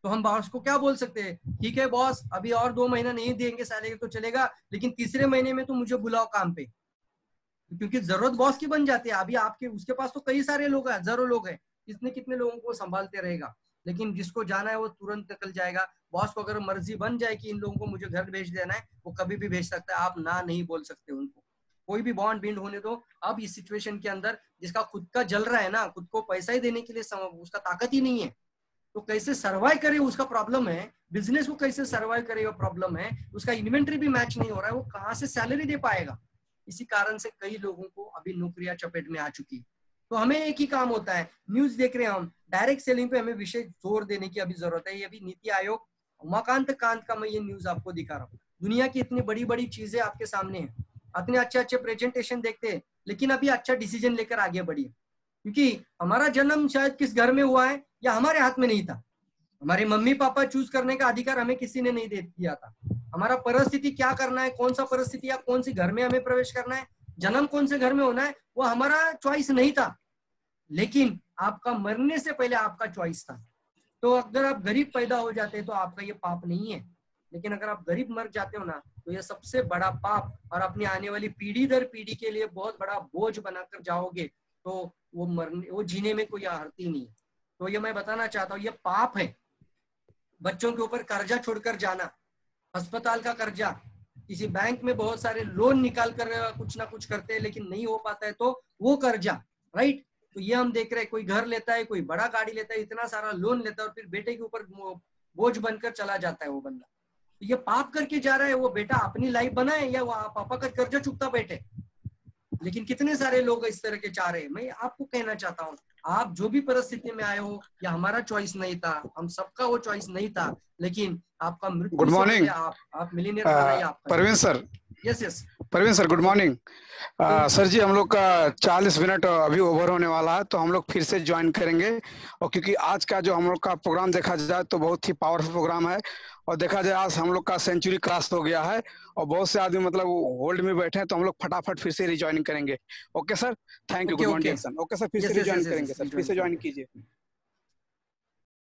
तो हम बॉस को क्या बोल सकते हैं, ठीक है बॉस अभी और 2 महीना नहीं देंगे सैलरी तो चलेगा, लेकिन तीसरे महीने में तो मुझे बुलाओ काम पे, क्योंकि जरूरत बॉस की बन जाती है। अभी आपके उसके पास तो कई सारे लोग हैं, हजारों लोग हैं, कितने कितने लोगों को संभालते रहेगा, लेकिन जिसको जाना है वो तुरंत निकल जाएगा। बॉस को अगर मर्जी बन जाए कि इन लोगों को मुझे घर भेज देना है, वो कभी भी भेज सकता है, आप ना नहीं बोल सकते उनको। कोई भी बॉन्ड बिल्ड होने दो। अब इस सिचुएशन के अंदर जिसका खुद का जल रहा है ना, खुद को पैसा ही देने के लिए उसका ताकत ही नहीं है, तो कैसे सर्वाइव करे उसका प्रॉब्लम है। बिजनेस को कैसे सर्वाइव करे वो प्रॉब्लम है। उसका इन्वेंटरी भी मैच नहीं हो रहा है, वो कहाँ से सैलरी दे पाएगा। इसी कारण से कई लोगों को अभी नौकरियां चपेट में आ चुकी। तो हमें एक ही काम होता है, न्यूज देख रहे हैं हम, डायरेक्ट सेलिंग पे हमें विशेष जोर देने की अभी जरूरत है। ये भी नीति आयोग उमाकांत कांत का मैं ये न्यूज आपको दिखा रहा हूँ। दुनिया की इतनी बड़ी बड़ी चीजें आपके सामने है, इतने अच्छे अच्छे प्रेजेंटेशन देखते हैं, लेकिन अभी अच्छा डिसीजन लेकर आगे बढ़िए, क्योंकि हमारा जन्म शायद किस घर में हुआ है या हमारे हाथ में नहीं था। हमारे मम्मी पापा चूज करने का अधिकार हमें किसी ने नहीं दे दिया था। हमारा परिस्थिति क्या करना है, कौन सा परिस्थिति या कौन सी घर में हमें प्रवेश करना है, जन्म कौन से घर में होना है, वो हमारा चॉइस नहीं था। लेकिन आपका मरने से पहले आपका चॉइस था। तो अगर आप गरीब पैदा हो जाते तो आपका ये पाप नहीं है, लेकिन अगर आप गरीब मर जाते हो ना तो ये सबसे बड़ा पाप, और अपनी आने वाली पीढ़ी दर पीढ़ी के लिए बहुत बड़ा बोझ बनाकर जाओगे। तो वो जीने में कोई आरती नहीं है। तो ये मैं बताना चाहता हूँ, ये पाप है। बच्चों के ऊपर कर्जा छोड़कर जाना, अस्पताल का कर्जा, किसी बैंक में बहुत सारे लोन निकाल कर कुछ ना कुछ करते हैं लेकिन नहीं हो पाता है तो वो कर्जा, राइट। तो ये हम देख रहे हैं, कोई घर लेता है, कोई बड़ा गाड़ी लेता है, इतना सारा लोन लेता है और फिर बेटे के ऊपर बोझ बनकर चला जाता है वो बंदा। ये पाप करके जा रहा है, वो बेटा अपनी लाइफ बनाए या वो पापा का कर्जा चुकता बैठे। लेकिन कितने सारे लोग इस तरह के चाह रहे हैं। मैं आपको कहना चाहता हूँ, आप जो भी परिस्थिति में आए हो, या हमारा चॉइस नहीं था, हम सबका वो चॉइस नहीं था, लेकिन आपका मृत्यु गुड मॉर्निंग आप मिलीनियर बना ही आपका। Parveen sir. Yes yes Parveen sir good morning. Sir ji हम लोग का 40 मिनट अभी ओवर होने वाला है, तो हम लोग फिर से ज्वाइन करेंगे। और क्योंकि आज का जो हम लोग का प्रोग्राम देखा जाए तो बहुत ही पावरफुल प्रोग्राम है, और देखा जाए आज हम लोग का सेंचुरी क्रॉस हो गया है और बहुत से आदमी मतलब होल्ड में बैठे हैं, तो हम लोग फटाफट फिर से रिज्वाइनिंग करेंगे। Okay sir, thank you, good morning sir. Okay sir, फिर से रिज्वाइन करेंगे सर, फिर से ज्वाइन कीजिए।